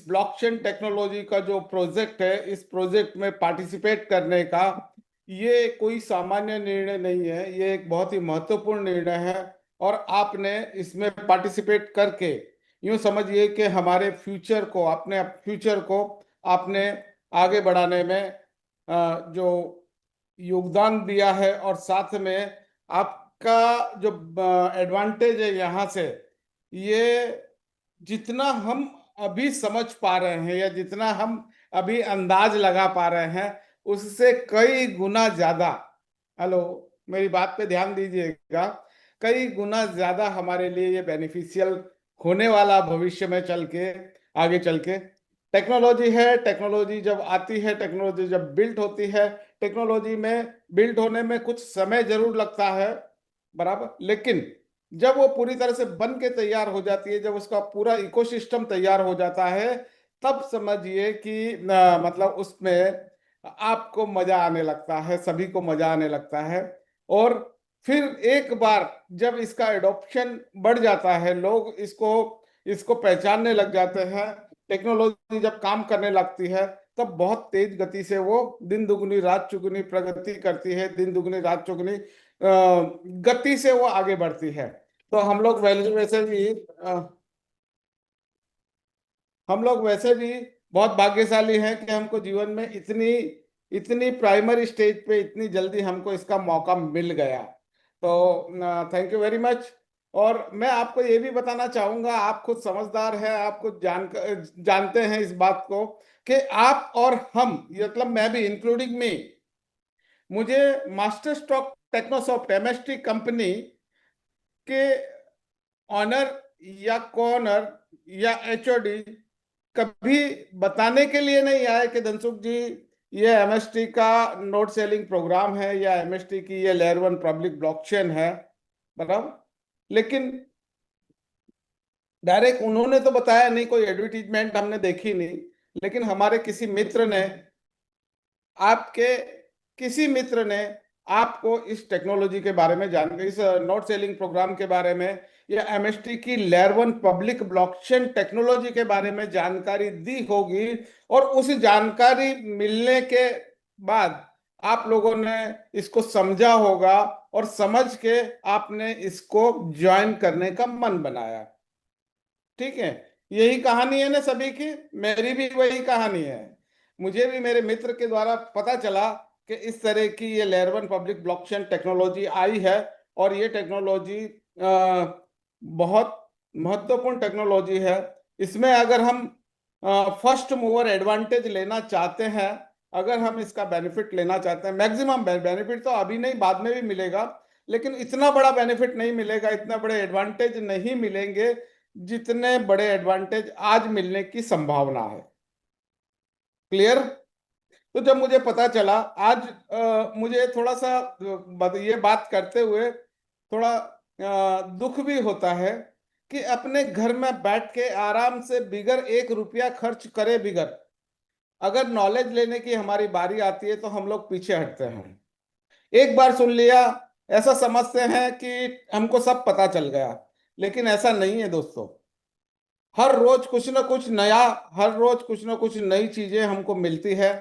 इस blockchain technology का जो प्रोजेक्ट है, इस प्रोजेक्ट में पार्टिसिपेट करने का ये कोई सामान्य निर्णय नहीं है, ये एक बहुत ही महत्वपूर्ण निर्णय है। और आपने इसमें पार्टिसिपेट करके यूं समझिए कि हमारे फ्यूचर को, अपने फ्यूचर को आपने आगे बढ़ाने में जो योगदान दिया है, और साथ में आपका जो एडवांटेज है यहाँ से, ये जितना हम अभी समझ पा रहे हैं या जितना हम अभी अंदाज लगा पा रहे हैं, उससे कई गुना ज्यादा, हेलो, मेरी बात पे ध्यान दीजिएगा, कई गुना ज्यादा हमारे लिए ये बेनिफिशियल होने वाला भविष्य में चल के, आगे चल के। टेक्नोलॉजी है, टेक्नोलॉजी जब आती है, टेक्नोलॉजी जब बिल्ट होती है, टेक्नोलॉजी में बिल्ट होने में कुछ समय जरूर लगता है, बराबर, लेकिन जब वो पूरी तरह से बन के तैयार हो जाती है, जब उसका पूरा इकोसिस्टम तैयार हो जाता है, तब समझिए कि मतलब उसमें आपको मजा आने लगता है, सभी को मजा आने लगता है। और फिर एक बार जब इसका एडॉप्शन बढ़ जाता है, लोग इसको इसको पहचानने लग जाते हैं, टेक्नोलॉजी जब काम करने लगती है, तब बहुत तेज गति से वो दिन दुगनी रात चौगुनी प्रगति करती है, दिन दुगनी रात चौगुनी गति से वो आगे बढ़ती है। तो हम लोग वैसे भी बहुत भाग्यशाली हैं कि हमको जीवन में इतनी इतनी प्राइमरी स्टेज पे इतनी जल्दी हमको इसका मौका मिल गया। तो थैंक यू वेरी मच। और मैं आपको ये भी बताना चाहूंगा, आप खुद समझदार हैं, आप खुद जानते हैं इस बात को कि आप और हम, मतलब मैं भी इंक्लूडिंग मी, मुझे मास्टर स्ट्रोक टेक्नोसॉफ्ट एमएसटी कंपनी के ऑनर या कॉर्नर या एचओडी कभी बताने के लिए नहीं आए कि धनसुख जी, ये एमएसटी का नोट सेलिंग प्रोग्राम है या एमएसटी की ये लेयर 1 पब्लिक ब्लॉकचेन है, बराबर। लेकिन डायरेक्ट उन्होंने तो बताया नहीं, कोई एडवर्टीजमेंट हमने देखी नहीं। लेकिन हमारे किसी मित्र ने, आपके किसी मित्र ने आपको इस टेक्नोलॉजी के बारे में इस नोट सेलिंग प्रोग्राम के बारे में या एमएसटी की लेयर 1 पब्लिक ब्लॉकचेन टेक्नोलॉजी के बारे में जानकारी दी होगी। और उस जानकारी मिलने के बाद आप लोगों ने इसको समझा होगा, और समझ के आपने इसको ज्वाइन करने का मन बनाया। ठीक है, यही कहानी है ना सभी की, मेरी भी वही कहानी है। मुझे भी मेरे मित्र के द्वारा पता चला कि इस तरह की ये लेयर 1 पब्लिक ब्लॉकचेन टेक्नोलॉजी आई है, और ये टेक्नोलॉजी बहुत महत्वपूर्ण टेक्नोलॉजी है। इसमें अगर हम फर्स्ट मूवर एडवांटेज लेना चाहते हैं, अगर हम इसका बेनिफिट लेना चाहते हैं, मैक्सिमम बेनिफिट तो अभी नहीं, बाद में भी मिलेगा, लेकिन इतना बड़ा बेनिफिट नहीं मिलेगा, इतना बड़े एडवांटेज नहीं मिलेंगे जितने बड़े एडवांटेज आज मिलने की संभावना है। क्लियर? तो जब मुझे पता चला आज, मुझे थोड़ा सा ये बात करते हुए थोड़ा दुख भी होता है कि अपने घर में बैठ के आराम से बिगर 1 रुपया खर्च करे बिगर, अगर नॉलेज लेने की हमारी बारी आती है तो हम लोग पीछे हटते हैं। एक बार सुन लिया, ऐसा समझते हैं कि हमको सब पता चल गया, लेकिन ऐसा नहीं है दोस्तों। हर रोज कुछ ना कुछ नया, हर रोज कुछ ना कुछ नई चीजें हमको मिलती है।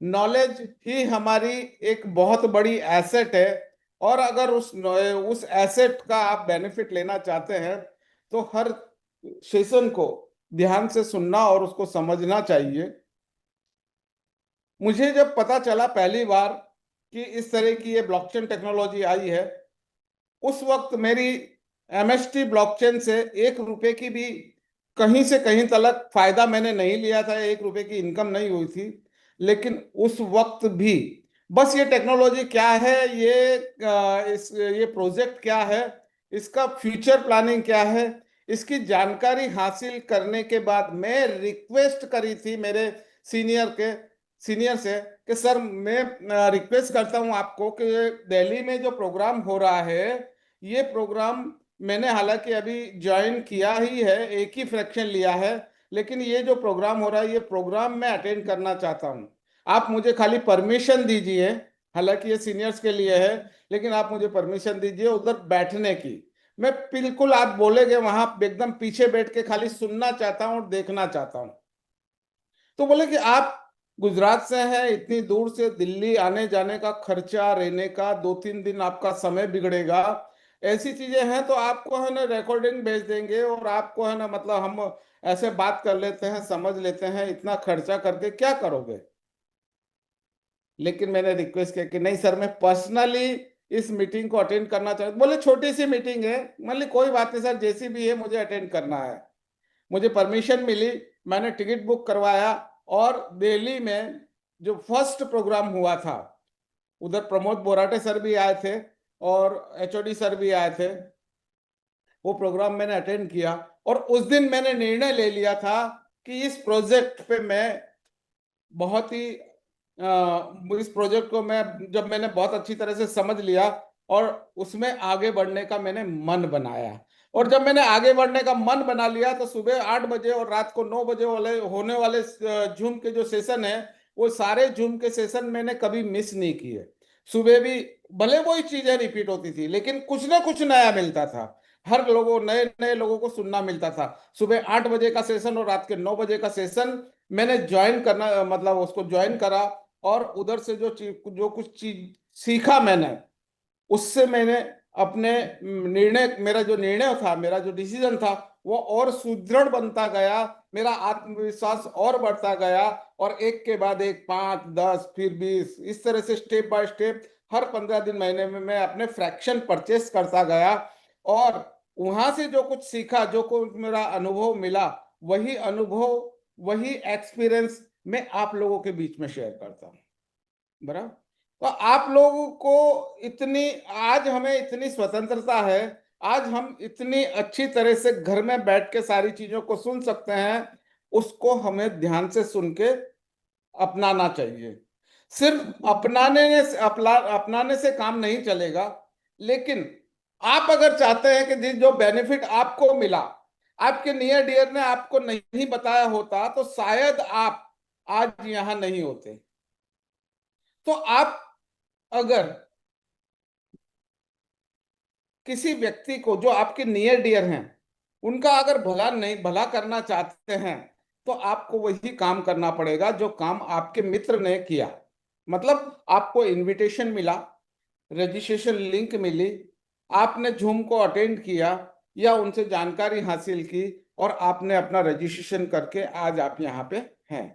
नॉलेज ही हमारी एक बहुत बड़ी एसेट है। और अगर उस एसेट का आप बेनिफिट लेना चाहते हैं, तो हर सेशन को ध्यान से सुनना और उसको समझना चाहिए। मुझे जब पता चला पहली बार कि इस तरह की ये ब्लॉकचेन टेक्नोलॉजी आई है, उस वक्त मेरी एमएसटी ब्लॉकचेन से 1 रुपए की भी कहीं से कहीं तक फायदा मैंने नहीं लिया था, 1 रुपए की इनकम नहीं हुई थी। लेकिन उस वक्त भी बस ये टेक्नोलॉजी क्या है, ये प्रोजेक्ट क्या है, इसका फ्यूचर प्लानिंग क्या है, इसकी जानकारी हासिल करने के बाद मैं रिक्वेस्ट करी थी मेरे सीनियर से कि सर, मैं रिक्वेस्ट करता हूं आपको कि दिल्ली में जो प्रोग्राम हो रहा है, ये प्रोग्राम मैंने हालांकि अभी ज्वाइन किया ही है, एक ही फ्रैक्शन लिया है, लेकिन ये जो प्रोग्राम हो रहा है, ये प्रोग्राम मैं अटेंड करना चाहता हूँ। आप मुझे खाली परमिशन दीजिए, हालांकि ये सीनियर्स के लिए है, लेकिन आप मुझे परमिशन दीजिए उधर बैठने की। मैं बिल्कुल आप बोलेगे वहां एकदम पीछे बैठ के खाली सुनना चाहता हूँ और देखना चाहता हूँ। तो बोले कि आप गुजरात से हैं, इतनी दूर से दिल्ली आने जाने का खर्चा, रहने का 2-3 दिन आपका समय बिगड़ेगा, ऐसी चीजें हैं, तो आपको है ना रिकॉर्डिंग भेज देंगे और आपको है ना मतलब हम ऐसे बात कर लेते हैं, समझ लेते हैं, इतना खर्चा करके क्या करोगे। लेकिन मैंने रिक्वेस्ट किया कि नहीं सर, मैं पर्सनली इस मीटिंग को अटेंड करना चाहता हूं। बोले छोटी सी मीटिंग है। मान ली कोई बात नहीं सर, जैसी भी है मुझे अटेंड करना है। मुझे परमिशन मिली, मैंने टिकट बुक करवाया, और दिल्ली में जो फर्स्ट प्रोग्राम हुआ था, उधर प्रमोद बोराटे सर भी आए थे और एचओडी सर भी आए थे। वो प्रोग्राम मैंने अटेंड किया, और उस दिन मैंने निर्णय ले लिया था कि इस प्रोजेक्ट पे मैं बहुत ही इस प्रोजेक्ट को मैं, जब मैंने बहुत अच्छी तरह से समझ लिया और उसमें आगे बढ़ने का मैंने मन बनाया, और जब मैंने आगे बढ़ने का मन बना लिया तो सुबह 8 बजे और रात को 9 बजे वाले होने वाले जूम के जो सेशन है, वो सारे जूम के सेशन मैंने कभी मिस नहीं किए। सुबह भी भले वही चीजें रिपीट होती थी, लेकिन कुछ ना कुछ नया मिलता था। हर लोगों, नए नए लोगों को सुनना मिलता था। सुबह 8 बजे का सेशन और रात के 9 बजे का सेशन मैंने ज्वाइन करना, मतलब उसको ज्वाइन करा, और उधर से जो कुछ चीज सीखा मैंने, उससे मैंने अपने निर्णय, मेरा जो निर्णय था, मेरा जो डिसीजन था, वो और सुदृढ़ बनता गया। मेरा आत्मविश्वास और बढ़ता गया, और एक के बाद एक, 5, 10, फिर 20, इस तरह से स्टेप बाय स्टेप हर 15 दिन, महीने में मैं अपने फ्रैक्शन परचेस करता गया। और वहां से जो कुछ सीखा, जो कुछ मेरा अनुभव मिला, वही अनुभव, वही एक्सपीरियंस मैं आप लोगों के बीच में शेयर करता हूँ। बराबर। तो आप लोगों को इतनी, आज हमें इतनी स्वतंत्रता है, आज हम इतनी अच्छी तरह से घर में बैठ के सारी चीजों को सुन सकते हैं। उसको हमें ध्यान से सुन के अपनाना चाहिए। सिर्फ अपनाने से काम नहीं चलेगा। लेकिन आप अगर चाहते हैं कि जो बेनिफिट आपको मिला, आपके नियर डियर ने आपको नहीं बताया होता, तो शायद आप आज यहां नहीं होते। तो आप अगर किसी व्यक्ति को, जो आपके नियर डियर हैं, उनका अगर भला करना चाहते हैं, तो आपको वही काम करना पड़ेगा जो काम आपके मित्र ने किया। मतलब आपको इनविटेशन मिला, रजिस्ट्रेशन लिंक मिली, आपने जूम को अटेंड किया या उनसे जानकारी हासिल की, और आपने अपना रजिस्ट्रेशन करके आज आप यहाँ पे हैं।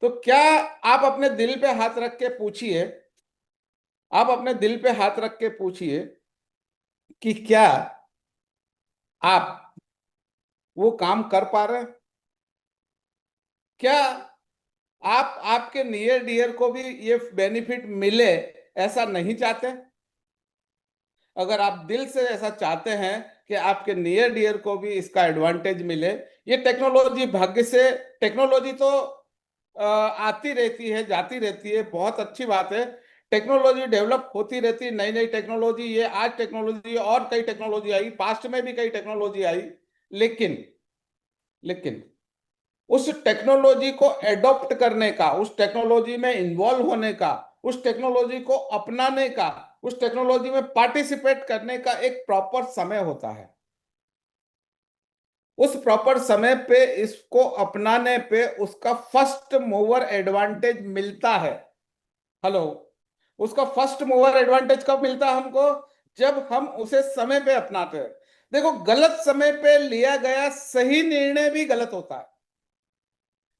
तो क्या आप अपने दिल पे हाथ रख के पूछिए, आप अपने दिल पे हाथ रख के पूछिए कि क्या आप वो काम कर पा रहे हैं? क्या आप आपके नियर डियर को भी ये बेनिफिट मिले, ऐसा नहीं चाहते? अगर आप दिल से ऐसा चाहते हैं कि आपके नियर डियर को भी इसका एडवांटेज मिले, ये टेक्नोलॉजी, भाग्य से टेक्नोलॉजी तो आती रहती है, जाती रहती है, बहुत अच्छी बात है। टेक्नोलॉजी डेवलप होती रहती है, नई नई टेक्नोलॉजी, ये आज टेक्नोलॉजी और कई टेक्नोलॉजी आई, पास्ट में भी कई टेक्नोलॉजी आई। लेकिन लेकिन उस टेक्नोलॉजी को एडॉप्ट करने का, उस टेक्नोलॉजी में इन्वॉल्व होने का, उस टेक्नोलॉजी को अपनाने का, उस टेक्नोलॉजी में पार्टिसिपेट करने का एक प्रॉपर समय होता है। उस प्रॉपर समय पे इसको अपनाने पे उसका फर्स्ट मूवर एडवांटेज मिलता है। हेलो। उसका फर्स्ट मूवर एडवांटेज कब मिलता है हमको? जब हम उसे समय पे अपनाते हैं। देखो, गलत समय पे लिया गया सही निर्णय भी गलत होता है।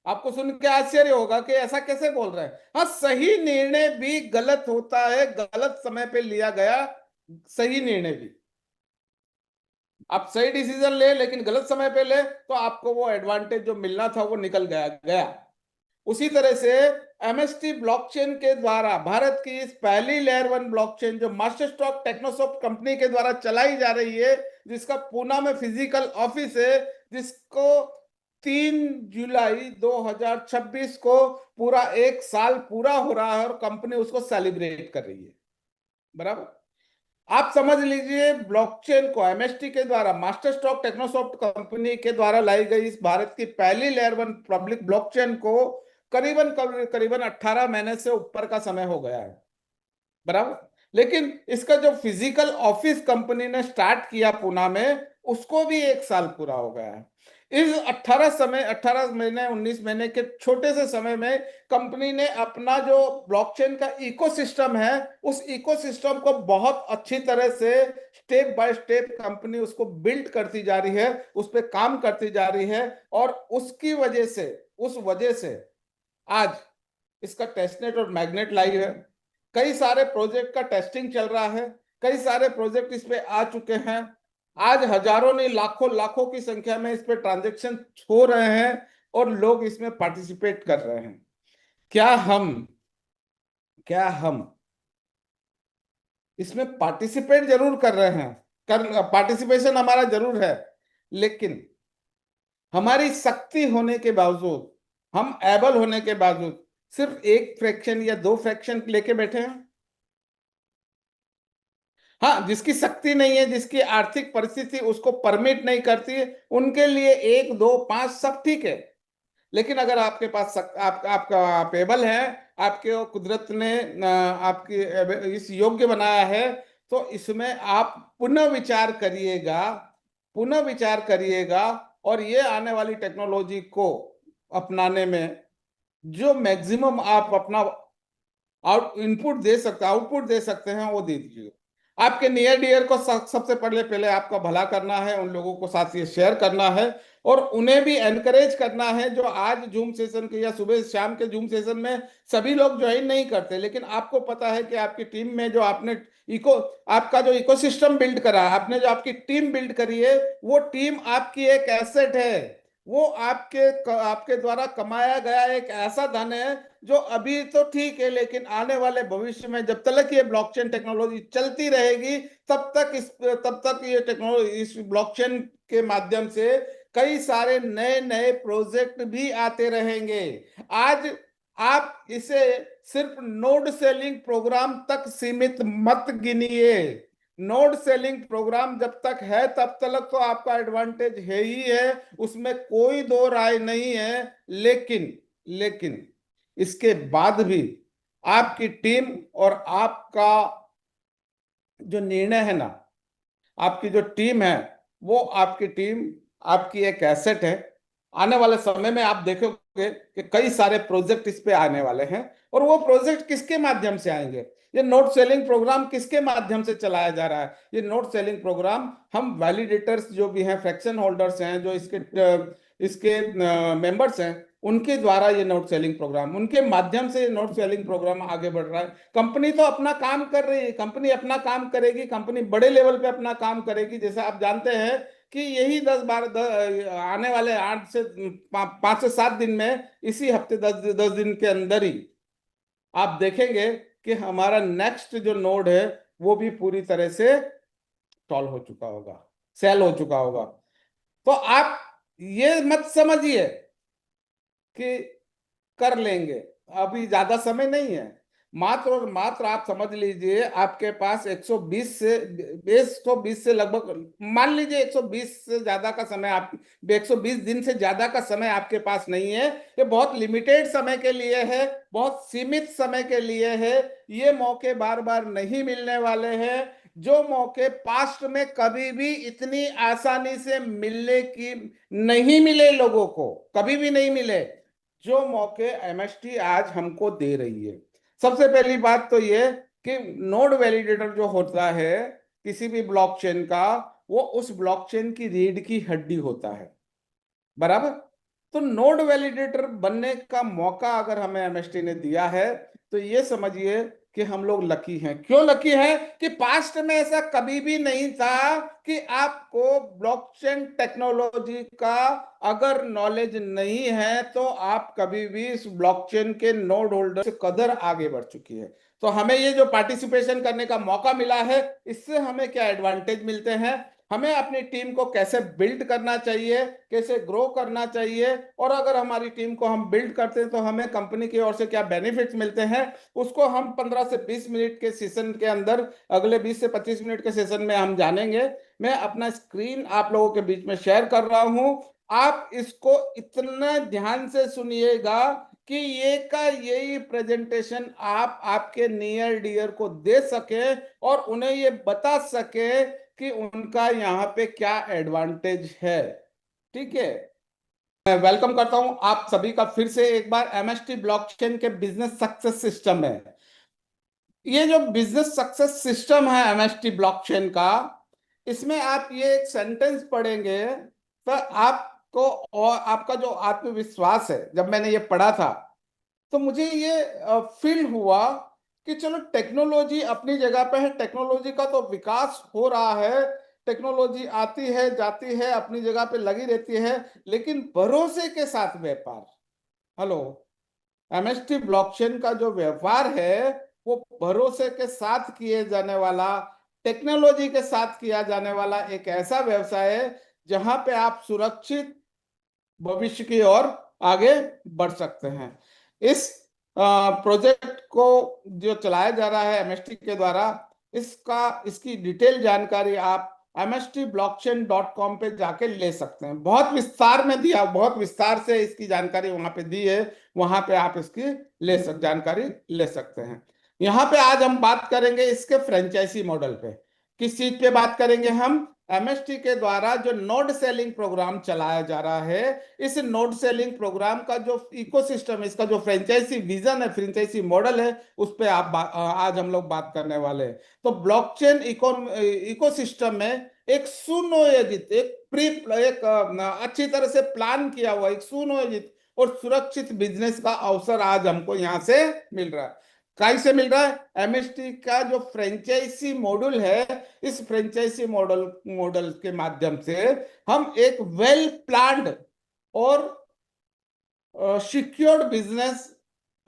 आपको सुन के आश्चर्य होगा कि ऐसा कैसे बोल रहे हैं। हाँ, सही निर्णय भी गलत होता है, गलत समय पे लिया गया सही निर्णय भी। आप सही डिसीजन ले लेकिन गलत समय पे ले, तो आपको वो एडवांटेज जो मिलना था वो निकल गया गया। उसी तरह से एमएसटी ब्लॉकचेन के द्वारा, भारत की इस पहली लेयर 1 ब्लॉकचेन जो मास्टर स्ट्रोक टेक्नोसॉफ्ट कंपनी के द्वारा चलाई जा रही है, जिसका पूना में फिजिकल ऑफिस है, जिसको 3 जुलाई 2026 को पूरा 1 साल पूरा हो रहा है, और कंपनी उसको सेलिब्रेट कर रही है। बराबर। आप समझ लीजिए, ब्लॉकचेन को एमएसटी के द्वारा, मास्टर स्ट्रोक टेक्नोसॉफ्ट कंपनी के द्वारा लाई गई इस भारत की पहली लेयर 1 पब्लिक ब्लॉकचेन को करीबन करीबन 18 महीने से ऊपर का समय हो गया है। बराबर। लेकिन इसका जो फिजिकल ऑफिस कंपनी ने स्टार्ट किया पुणे में, उसको भी 1 साल पूरा हो गया है। इस 18 महीने 19 महीने के छोटे से समय में कंपनी ने अपना जो ब्लॉकचेन का इकोसिस्टम है, उस इकोसिस्टम को बहुत अच्छी तरह से स्टेप बाय स्टेप कंपनी उसको बिल्ड करती जा रही है, उस पर काम करती जा रही है। और उसकी वजह से, उस वजह से आज इसका टेस्टनेट और मैग्नेट लाइव है। कई सारे प्रोजेक्ट का टेस्टिंग चल रहा है, कई सारे प्रोजेक्ट इस पे आ चुके हैं। आज हजारों नहीं लाखों लाखों की संख्या में इस पे ट्रांजेक्शन हो रहे हैं और लोग इसमें पार्टिसिपेट कर रहे हैं। क्या हम क्या हम इसमें पार्टिसिपेट जरूर कर रहे हैं, कर पार्टिसिपेशन हमारा जरूर है, लेकिन हमारी शक्ति होने के बावजूद, हम एबल होने के बावजूद सिर्फ एक फ्रैक्शन या दो फ्रैक्शन लेके बैठे हैं। हाँ, जिसकी शक्ति नहीं है, जिसकी आर्थिक परिस्थिति उसको परमिट नहीं करती है, उनके लिए एक दो पांच सब ठीक है। लेकिन अगर आपके पास आपका आप एबल है, आपके कुदरत ने आपकी इस योग्य बनाया है, तो इसमें आप पुनः विचार करिएगा, पुनः विचार करिएगा। और ये आने वाली टेक्नोलॉजी को अपनाने में जो मैक्सिमम आप अपना आउटपुट दे सकते हैं, वो दे दीजिए। आपके नियर डियर को सबसे पहले पहले आपका भला करना है, उन लोगों को साथ ये शेयर करना है और उन्हें भी एनकरेज करना है जो आज जूम सेशन के या सुबह शाम के जूम सेशन में सभी लोग ज्वाइन नहीं करते, लेकिन आपको पता है कि आपकी टीम में जो आपने इको आपका जो इकोसिस्टम बिल्ड करा, आपने जो आपकी टीम बिल्ड करी है, वो टीम आपकी एक एसेट है। वो आपके द्वारा कमाया गया एक ऐसा धन है जो अभी तो ठीक है, लेकिन आने वाले भविष्य में जब तक ये ब्लॉकचेन टेक्नोलॉजी चलती रहेगी, तब तक ये टेक्नोलॉजी, इस ब्लॉकचेन के माध्यम से कई सारे नए नए प्रोजेक्ट भी आते रहेंगे। आज आप इसे सिर्फ नोड सेलिंग प्रोग्राम तक सीमित मत गिनिए। नोड सेलिंग प्रोग्राम जब तक है तब तक तो आपका एडवांटेज है ही है, उसमें कोई दो राय नहीं है। लेकिन इसके बाद भी आपकी टीम और आपका जो निर्णय है ना, आपकी जो टीम है, वो आपकी टीम आपकी एक एसेट है। आने वाले समय में आप देखोगे कि कई सारे प्रोजेक्ट इस पे आने वाले हैं। और वो प्रोजेक्ट किसके माध्यम से आएंगे? ये नोट सेलिंग प्रोग्राम किसके माध्यम से चलाया जा रहा है? ये नोट सेलिंग प्रोग्राम हम वैलिडेटर्स जो भी हैं, फ्रैक्शन होल्डर्स हैं, जो इसके मेंबर्स हैं, उनके द्वारा ये नोट सेलिंग प्रोग्राम, उनके माध्यम से ये नोट सेलिंग प्रोग्राम आगे बढ़ रहा है। कंपनी तो अपना काम कर रही है, कंपनी अपना काम करेगी, कंपनी बड़े लेवल पे अपना काम करेगी। जैसे आप जानते हैं कि यही 10 12 आने वाले 5 से 7 दिन में, इसी हफ्ते 10 दिन के अंदर ही आप देखेंगे कि हमारा नेक्स्ट जो नोड है वो भी पूरी तरह से सॉल्व हो चुका होगा, सेल हो चुका होगा। तो आप ये मत समझिए कि कर लेंगे, अभी ज्यादा समय नहीं है। मात्र और मात्र आप समझ लीजिए, आपके पास 120 से लगभग, मान लीजिए 120 से ज्यादा का समय, आप 120 दिन से ज्यादा का समय आपके पास नहीं है। ये बहुत लिमिटेड समय के लिए है, बहुत सीमित समय के लिए है। ये मौके बार बार नहीं मिलने वाले हैं। जो मौके पास्ट में कभी भी इतनी आसानी से मिलने की नहीं मिले, लोगों को कभी भी नहीं मिले, जो मौके एमएसटी आज हमको दे रही है। सबसे पहली बात तो ये कि नोड वैलिडेटर जो होता है किसी भी ब्लॉकचेन का, वो उस ब्लॉकचेन की रीढ़ की हड्डी होता है, बराबर। तो नोड वैलिडेटर बनने का मौका अगर हमें एमएसटी ने दिया है, तो ये समझिए कि हम लोग लकी हैं। क्यों लकी हैं? कि पास्ट में ऐसा कभी भी नहीं था कि आपको ब्लॉकचेन टेक्नोलॉजी का अगर नॉलेज नहीं है तो आप कभी भी इस ब्लॉकचेन के नोड होल्डर से कदर आगे बढ़ चुकी है। तो हमें ये जो पार्टिसिपेशन करने का मौका मिला है, इससे हमें क्या एडवांटेज मिलते हैं, हमें अपनी टीम को कैसे बिल्ड करना चाहिए, कैसे ग्रो करना चाहिए, और अगर हमारी टीम को हम बिल्ड करते हैं तो हमें कंपनी की ओर से क्या बेनिफिट्स मिलते हैं, उसको हम 15 से 20 मिनट के सेशन के अंदर, अगले 20 से 25 मिनट के सेशन में हम जानेंगे। मैं अपना स्क्रीन आप लोगों के बीच में शेयर कर रहा हूं। आप इसको इतना ध्यान से सुनिएगा कि ये का यही प्रेजेंटेशन आप आपके नियर डियर को दे सके और उन्हें ये बता सके कि उनका यहाँ पे क्या एडवांटेज है। ठीक है? वेलकम करता हूं आप सभी का फिर से एक बार एमएसटी ब्लॉकचेन के बिजनेस सक्सेस सिस्टम में। ये जो बिजनेस सक्सेस सिस्टम है एमएसटी ब्लॉकचेन का, इसमें आप ये एक सेंटेंस पढ़ेंगे तो आपको और आपका जो आत्मविश्वास है, जब मैंने ये पढ़ा था तो मुझे ये फील हुआ कि चलो टेक्नोलॉजी अपनी जगह पे है, टेक्नोलॉजी का तो विकास हो रहा है, टेक्नोलॉजी आती है जाती है अपनी जगह पे लगी रहती है, लेकिन भरोसे के साथ व्यापार। हेलो, एमएसटी ब्लॉकचेन का जो व्यापार है वो भरोसे के साथ किए जाने वाला, टेक्नोलॉजी के साथ किया जाने वाला एक ऐसा व्यवसाय है जहां पे आप सुरक्षित भविष्य की ओर आगे बढ़ सकते हैं। इस प्रोजेक्ट को जो चलाया जा रहा है एमएसटी के द्वारा, इसकी डिटेल जानकारी आप mstblockchain.com पे जाके ले सकते हैं। बहुत विस्तार में दिया, बहुत विस्तार से इसकी जानकारी वहां पे दी है, वहां पे आप इसकी जानकारी ले सकते हैं। यहाँ पे आज हम बात करेंगे इसके फ्रेंचाइजी मॉडल पे। किस चीज पे बात करेंगे हम? एमएसटी के द्वारा जो नोड सेलिंग प्रोग्राम चलाया जा रहा है, इस नोड सेलिंग प्रोग्राम का जो इकोसिस्टम, इसका जो फ्रेंचाइजी विजन है, फ्रेंचाइजी मॉडल है, उस पे आज हम लोग बात करने वाले हैं। तो ब्लॉकचेन इकोसिस्टम में एक सुनियोजित, एक अच्छी तरह से प्लान किया हुआ एक सुनियोजित और सुरक्षित बिजनेस का अवसर आज हमको यहाँ से मिल रहा है। कैसे मिल रहा है? एमएसटी का जो फ्रेंचाइजी मॉडल है, इस फ्रेंचाइजी मॉडल के माध्यम से हम एक वेल प्लान्ड और सिक्योर्ड बिजनेस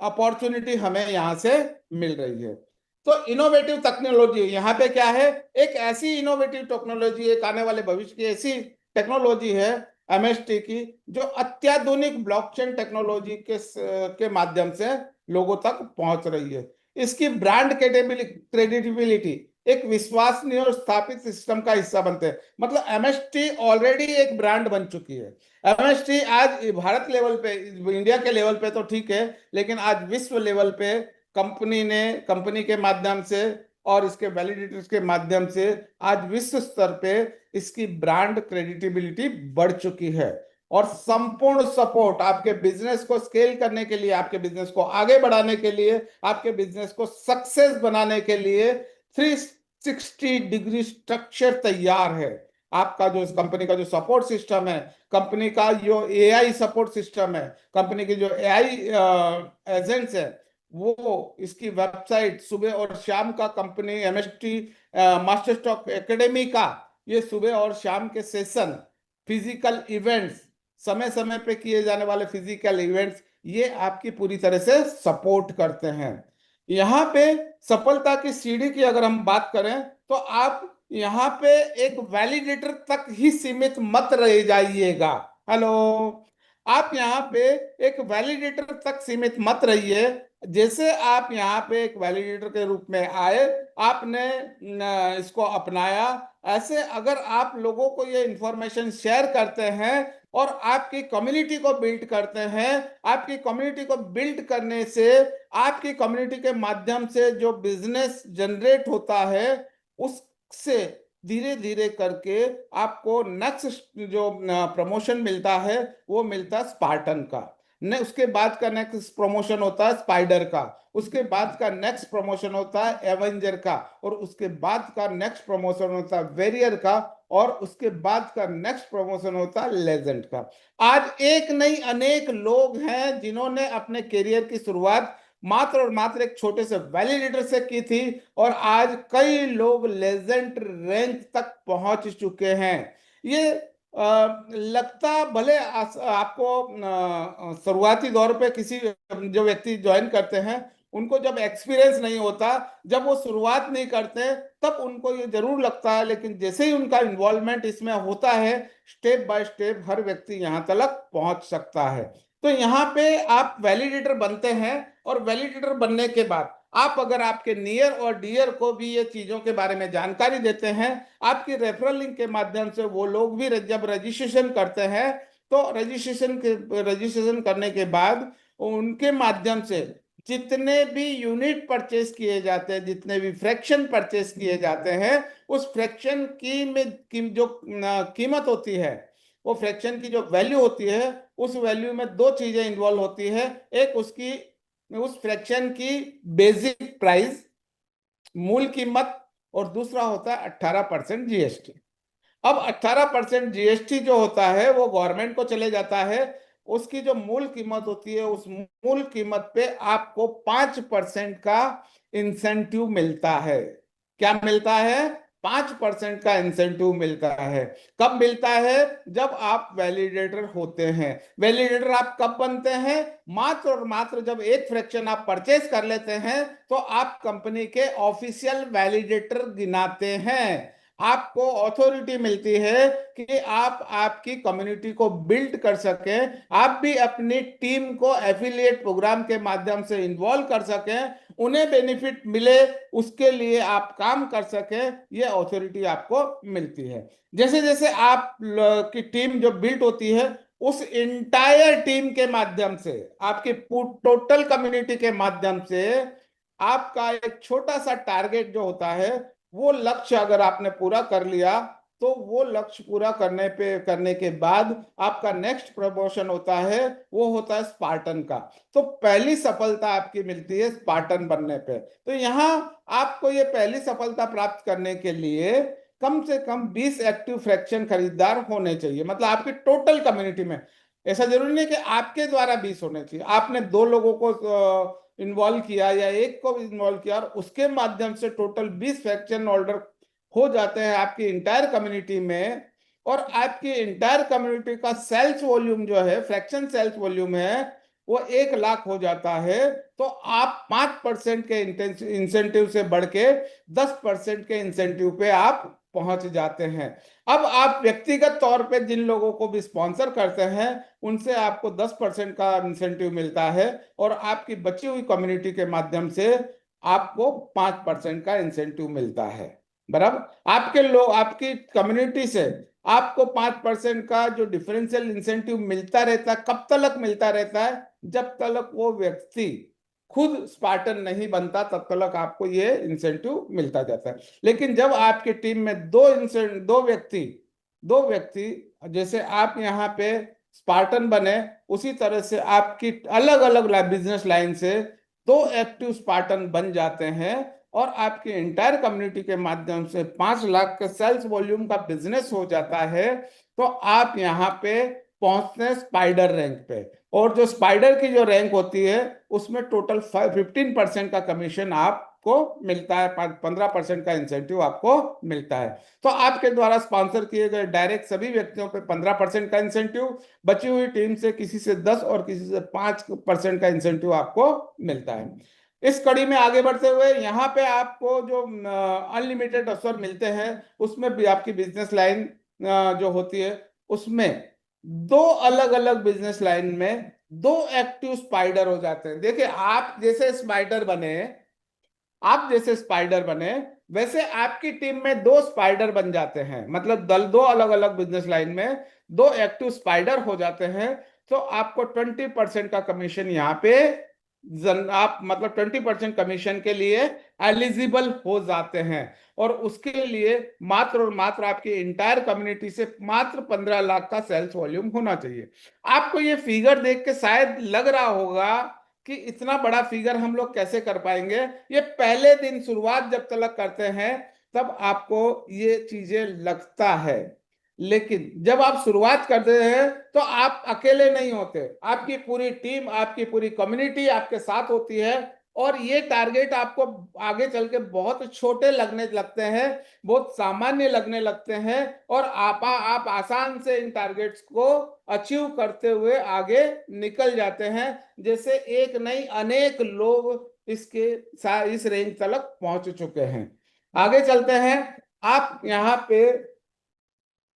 अपॉर्चुनिटी हमें यहां से मिल रही है। तो इनोवेटिव टेक्नोलॉजी यहाँ पे क्या है? एक ऐसी इनोवेटिव टेक्नोलॉजी, एक आने वाले भविष्य की ऐसी टेक्नोलॉजी है एमएसटी की, जो अत्याधुनिक ब्लॉकचेन टेक्नोलॉजी के माध्यम से लोगों तक पहुंच रही है। इसकी ब्रांड क्रेडिबिलिटी एक विश्वसनीय और स्थापित सिस्टम का हिस्सा बनते हैं। मतलब एमएसटी ऑलरेडी एक ब्रांड बन चुकी है। एमएसटी आज भारत लेवल पे, इंडिया के लेवल पे तो ठीक है, लेकिन आज विश्व लेवल पे कंपनी के माध्यम से और इसके वैलिडेटर्स के माध्यम से आज विश्व स्तर पे इसकी ब्रांड क्रेडिटेबिलिटी बढ़ चुकी है। और संपूर्ण सपोर्ट आपके बिजनेस को स्केल करने के लिए, आपके बिजनेस को आगे बढ़ाने के लिए, आपके बिजनेस को सक्सेस बनाने के लिए 360 डिग्री स्ट्रक्चर तैयार है। आपका जो इस कंपनी का जो सपोर्ट सिस्टम है, कंपनी का जो एआई सपोर्ट सिस्टम है, कंपनी के जो एआई एजेंट्स है, वो इसकी वेबसाइट सुबह और शाम का, company MST master stroke academy का ये सुबह और शाम के सेशन, फिजिकल इवेंट्स, समय समय पे किए जाने वाले फिजिकल इवेंट्स, ये आपकी पूरी तरह से सपोर्ट करते हैं। यहाँ पे सफलता की सीढ़ी की अगर हम बात करें तो आप यहाँ पे एक वैलिडेटर तक ही सीमित मत रह जाइएगा। हेलो, आप यहाँ पे एक वैलिडेटर तक सीमित मत रहिए। जैसे आप यहाँ पे एक वैलिडेटर के रूप में आए, आपने इसको अपनाया, ऐसे अगर आप लोगों को ये इंफॉर्मेशन शेयर करते हैं और आपकी कम्युनिटी को बिल्ड करते हैं, आपकी कम्युनिटी को बिल्ड करने से, आपकी कम्युनिटी के माध्यम से जो बिजनेस जनरेट होता है, उससे धीरे धीरे करके आपको नेक्स्ट जो प्रमोशन मिलता है वो मिलता है स्पार्टन का, ने उसके बाद का नेक्स्ट प्रमोशन होता है स्पाइडर का, उसके बाद का नेक्स्ट प्रमोशन होता है एवेंजर का, और उसके बाद का नेक्स्ट प्रमोशन होता है वेरियर का, और उसके बाद का नेक्स्ट प्रमोशन होता है लेजेंड का। आज एक नहीं अनेक लोग हैं जिन्होंने अपने करियर की शुरुआत मात्र और मात्र एक छोटे से वैलिडेटर से की थी, और आज कई लोग लेजेंड रैंक तक पहुंच चुके हैं। ये लगता भले आपको शुरुआती दौर पे किसी जो व्यक्ति ज्वाइन करते हैं उनको जब एक्सपीरियंस नहीं होता, जब वो शुरुआत नहीं करते, तब उनको ये जरूर लगता है, लेकिन जैसे ही उनका इन्वॉल्वमेंट इसमें होता है, स्टेप बाय स्टेप हर व्यक्ति यहाँ तक पहुंच सकता है। तो यहाँ पे आप वैलिडेटर बनते हैं, और वैलिडेटर बनने के बाद आप अगर आपके नियर और डियर को भी ये चीजों के बारे में जानकारी देते हैं, आपकी रेफरल लिंक के माध्यम से वो लोग भी जब रजिस्ट्रेशन करते हैं, तो रजिस्ट्रेशन करने के बाद उनके माध्यम से जितने भी यूनिट परचेस किए जाते हैं, जितने भी फ्रैक्शन परचेस किए जाते हैं, उस फ्रैक्शन की जो कीमत होती है, वो फ्रैक्शन की जो वैल्यू होती है उस वैल्यू में दो चीजें इन्वॉल्व होती है। एक उसकी उस फ्रैक्शन की बेसिक प्राइस, मूल कीमत, और दूसरा होता है 18% जीएसटी। अब 18% जीएसटी जो होता है वो गवर्नमेंट को चले जाता है। उसकी जो मूल कीमत होती है उस मूल कीमत पे आपको 5% का इंसेंटिव मिलता है। क्या मिलता है? 5% का इंसेंटिव मिलता है। कब मिलता है? जब आप वैलिडेटर होते हैं। वैलिडेटर आप कब बनते हैं? मात्र और मात्र जब एक फ्रैक्शन आप परचेज कर लेते हैं तो आप कंपनी के ऑफिशियल वैलिडेटर गिनाते हैं। आपको अथॉरिटी मिलती है कि आप आपकी कम्युनिटी को बिल्ड कर सकें, आप भी अपनी टीम को एफिलिएट प्रोग्राम के माध्यम से इन्वॉल्व कर सकें, उन्हें बेनिफिट मिले, उसके लिए आप काम कर सकें, ये अथॉरिटी आपको मिलती है। जैसे जैसे आप की टीम जो बिल्ड होती है उस इंटायर टीम के माध्यम से, आपकी टोटल कम्युनिटी के माध्यम से आपका एक छोटा सा टारगेट जो होता है, वो लक्ष्य अगर आपने पूरा कर लिया तो वो लक्ष्य पूरा करने के बाद आपका नेक्स्ट प्रमोशन होता है, वो होता है स्पार्टन का। तो पहली सफलता आपकी मिलती है स्पार्टन बनने पे। तो यहाँ आपको ये पहली सफलता प्राप्त करने के लिए कम से कम 20 एक्टिव फ्रैक्शन खरीदार होने चाहिए, मतलब आपकी टोटल कम्युनिटी में। ऐसा जरूरी नहीं कि आपके द्वारा 20 होने चाहिए, आपने दो लोगों को इन्वॉल्व किया या एक को इन्वॉल्व किया और उसके माध्यम से टोटल 20 फ्रैक्शन ऑर्डर हो जाते हैं आपकी इंटायर कम्युनिटी में। और आपकी इंटायर कम्युनिटी का सेल्स वॉल्यूम जो है, फ्रैक्शन सेल्स वॉल्यूम है, वो 1 लाख हो जाता है। तो आप 5% के इंसेंटिव से बढ़ के 10% के इंसेंटिव पे आप पहुंच जाते हैं। अब आप व्यक्तिगत तौर पे जिन लोगों को भी स्पॉन्सर करते हैं उनसे आपको 10% का इंसेंटिव मिलता है और आपकी बची हुई कम्युनिटी के माध्यम से आपको 5% का इंसेंटिव मिलता है। बराबर, आपके लोग, आपकी कम्युनिटी से आपको 5% का जो डिफरेंशियल इंसेंटिव मिलता रहता है, कब तक मिलता रहता है? जब तक वो व्यक्ति खुद स्पार्टन नहीं बनता तब तक आपको ये इंसेंटिव मिलता जाता है। लेकिन जब आपकी टीम में दो व्यक्ति जैसे आप यहाँ पे स्पार्टन बने, उसी तरह से आपकी अलग अलग बिजनेस लाइन से दो एक्टिव स्पार्टन बन जाते हैं और आपकी इंटायर कम्युनिटी के माध्यम से 5 लाख के सेल्स वॉल्यूम का बिजनेस हो जाता है। तो आप यहाँ पे पहुंचते हैं स्पाइडर रैंक पे। और जो स्पाइडर की जो रैंक होती है उसमें टोटल 15% का कमीशन आपको मिलता है, 15% का इंसेंटिव आपको मिलता है। तो आपके द्वारा स्पॉन्सर किए गए डायरेक्ट सभी व्यक्तियों पे 15% का इंसेंटिव, बची हुई टीम से किसी से 10 और किसी से 5% का इंसेंटिव आपको मिलता है। इस कड़ी में आगे बढ़ते हुए यहाँ पे आपको जो अनलिमिटेड अवसर मिलते हैं उसमें भी आपकी बिजनेस लाइन जो होती है उसमें दो अलग अलग बिजनेस लाइन में दो एक्टिव स्पाइडर हो जाते हैं। देखिए, आप जैसे स्पाइडर बने वैसे आपकी टीम में दो स्पाइडर बन जाते हैं, मतलब दो अलग अलग बिजनेस लाइन में दो एक्टिव स्पाइडर हो जाते हैं। तो आपको 20% का कमीशन यहाँ पे आप मतलब 20% कमीशन के लिए एलिजिबल हो जाते हैं। और उसके लिए मात्र और मात्र आपकी इंटायर कम्युनिटी से मात्र 15 लाख का सेल्स वॉल्यूम होना चाहिए। आपको ये फिगर देख के शायद लग रहा होगा कि इतना बड़ा फिगर हम लोग कैसे कर पाएंगे। ये पहले दिन शुरुआत जब तक करते हैं तब आपको ये चीजें लगता है, लेकिन जब आप शुरुआत करते हैं तो आप अकेले नहीं होते, आपकी पूरी टीम, आपकी पूरी कम्युनिटी आपके साथ होती है। और ये टारगेट आपको आगे चल के बहुत छोटे लगने लगते हैं, बहुत सामान्य लगने लगते हैं और आप आसान से इन टारगेट्स को अचीव करते हुए आगे निकल जाते हैं। जैसे एक नहीं अनेक लोग इस रेंज तक पहुंच चुके हैं। आगे चलते हैं। आप यहाँ पे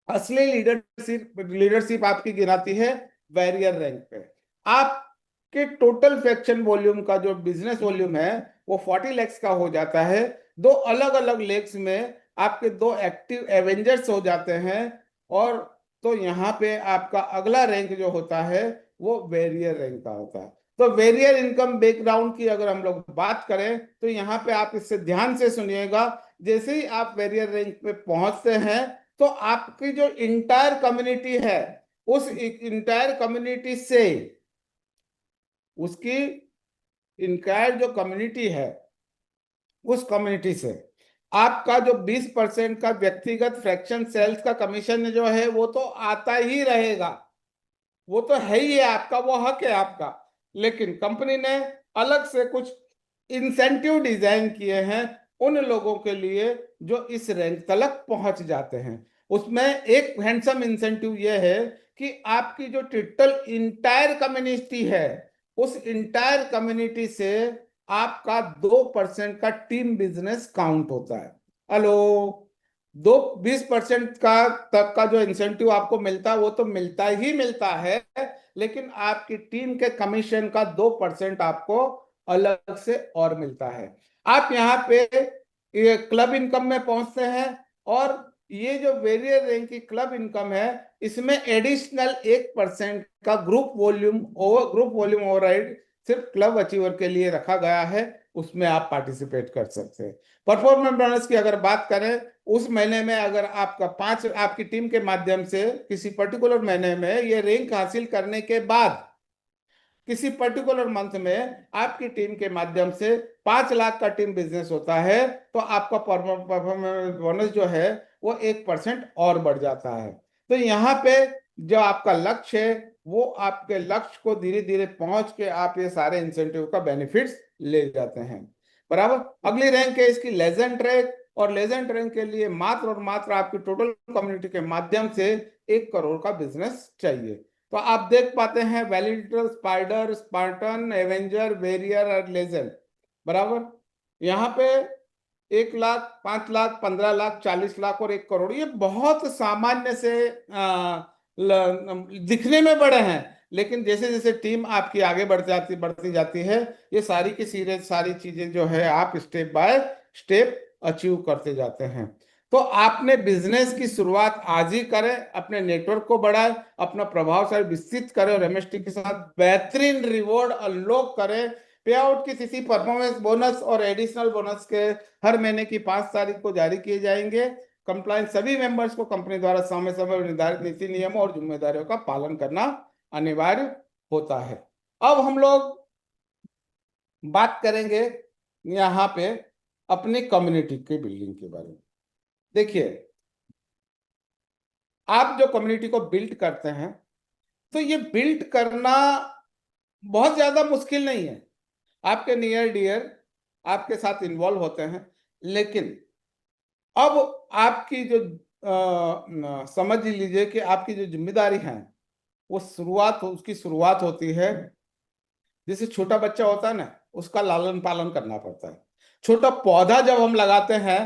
असली लीडरशिप आपकी गिनाती है वैरियर रैंक पे। आपके टोटल फ्रैक्शन वॉल्यूम का जो बिजनेस वॉल्यूम है वो 40 लैक्स का हो जाता है। दो अलग अलग लेग्स में आपके दो एक्टिव एवेंजर्स हो जाते हैं। और तो यहाँ पे आपका अगला रैंक जो होता है वो वेरियर रैंक का होता है। तो वेरियर इनकम बैकग्राउंड की अगर हम लोग बात करें तो यहाँ पे आप इससे ध्यान से सुनिएगा। जैसे ही आप वेरियर रैंक पे पहुंचते हैं तो आपकी जो इंटायर कम्युनिटी है उस इंटायर कम्युनिटी से, उसकी इंटायर जो कम्युनिटी है उस कम्युनिटी से आपका जो 20% का व्यक्तिगत फ्रैक्शन सेल्स का कमीशन जो है वो तो आता ही रहेगा, वो तो है ही है आपका, वो हक है आपका। लेकिन कंपनी ने अलग से कुछ इंसेंटिव डिजाइन किए हैं उन लोगों के लिए जो इस रैंक तक पहुंच जाते हैं। उसमें एक हैंडसम इंसेंटिव ये है कि आपकी जो टोटल इंटायर कम्युनिटी है उस इंटायर कम्युनिटी से आपका 2% का टीम बिजनेस काउंट होता है। हेलो, 20% का तक का जो इंसेंटिव आपको मिलता है वो तो मिलता ही मिलता है, लेकिन आपकी टीम के कमीशन का 2% आपको अलग से और मिलता है। आप यहाँ पे ये क्लब इनकम में पहुंचते हैं, और ये जो वेरियर रैंक की क्लब इनकम है इसमें एडिशनल 1% का ग्रुप वॉल्यूम ओवरराइड सिर्फ क्लब अचीवर के लिए रखा गया है, उसमें आप पार्टिसिपेट कर सकते हैं। परफॉर्मेंस बोनस की अगर बात करें, उस महीने में अगर आपका 5 आपकी टीम के माध्यम से किसी पर्टिकुलर महीने में ये रैंक हासिल करने के बाद किसी पर्टिकुलर मंथ में आपकी टीम के माध्यम से 5 लाख का टीम बिजनेस होता है तो आपका परफॉर्मेंस बोनस जो है वो 1% और बढ़ जाता है। तो यहाँ पे जो आपका लक्ष्य है वो आपके लक्ष्य को धीरे धीरे पहुंच के आप ये सारे इंसेंटिव का बेनिफिट्स ले जाते हैं। बराबर। अगली रैंक है इसकी लेजेंड रैंक, और लेजेंड रैंक के लिए मात्र और मात्र आपकी टोटल कम्युनिटी के माध्यम से 1 करोड़ का बिजनेस चाहिए। तो आप देख पाते हैं validator, spider, spartan, avenger, warrior और लेजेंड। बराबर। यहाँ पे 1 लाख, 5 लाख, 15 लाख, 40 लाख और 1 करोड़, ये बहुत सामान्य से दिखने में बड़े हैं, लेकिन जैसे जैसे टीम आपकी आगे बढ़ती जाती है ये सारी की सारी चीजें जो है आप स्टेप बाय स्टेप अचीव करते जाते हैं। तो आपने बिजनेस की शुरुआत आज ही करें, अपने नेटवर्क को बढ़ाएं, अपना प्रभावशाली विस्तृत करें और एमएसटी के साथ बेहतरीन रिवॉर्ड अनलॉक करें। पे आउट की तिथि, परफॉर्मेंस बोनस और एडिशनल बोनस के हर महीने की 5 तारीख को जारी किए जाएंगे। कंप्लायंस सभी मेंबर्स को कंपनी द्वारा समय समय पर निर्धारित नीति नियमों और जिम्मेदारियों का पालन करना अनिवार्य होता है। अब हम लोग बात करेंगे यहाँ पे अपनी कम्युनिटी के बिल्डिंग के बारे में। देखिए, आप जो कम्युनिटी को बिल्ड करते हैं तो ये बिल्ड करना बहुत ज्यादा मुश्किल नहीं है। आपके नियर डियर आपके साथ इन्वॉल्व होते हैं, लेकिन अब आपकी जो समझ लीजिए कि आपकी जो जिम्मेदारी है वो उसकी शुरुआत होती है, जैसे छोटा बच्चा होता है ना उसका लालन पालन करना पड़ता है। छोटा पौधा जब हम लगाते हैं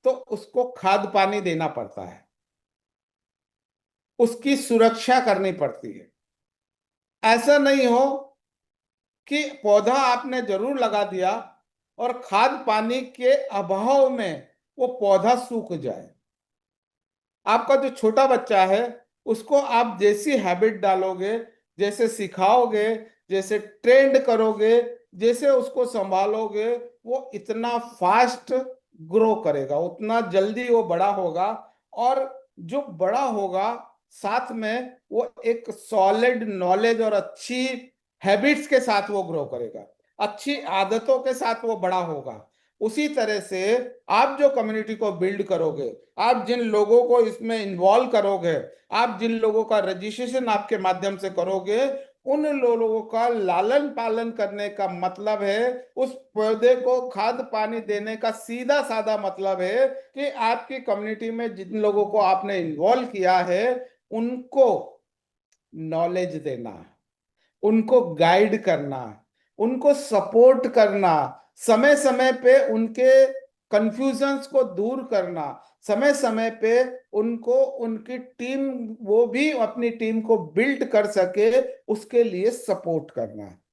तो उसको खाद पानी देना पड़ता है, उसकी सुरक्षा करनी पड़ती है। ऐसा नहीं हो कि पौधा आपने जरूर लगा दिया और खाद पानी के अभाव में वो पौधा सूख जाए। आपका जो छोटा बच्चा है उसको आप जैसी हैबिट डालोगे, जैसे सिखाओगे, जैसे ट्रेंड करोगे, जैसे उसको संभालोगे, वो इतना फास्ट ग्रो करेगा, उतना जल्दी वो बड़ा होगा। और जो बड़ा होगा साथ में वो एक सॉलिड नॉलेज और अच्छी हैबिट्स के साथ वो ग्रो करेगा, अच्छी आदतों के साथ वो बड़ा होगा। उसी तरह से आप जो कम्युनिटी को बिल्ड करोगे, आप जिन लोगों को इसमें इन्वॉल्व करोगे, आप जिन लोगों का रजिस्ट्रेशन आपके माध्यम से करोगे, उन लोगों का लालन पालन करने का मतलब है, उस पौधे को खाद पानी देने का सीधा साधा मतलब है कि आपकी कम्युनिटी में जिन लोगों को आपने इन्वॉल्व किया है उनको नॉलेज देना, उनको गाइड करना, उनको सपोर्ट करना, समय समय पे उनके कंफ्यूजन्स को दूर करना, समय समय पे उनको उनकी टीम, वो भी अपनी टीम को बिल्ड कर सके उसके लिए सपोर्ट करना।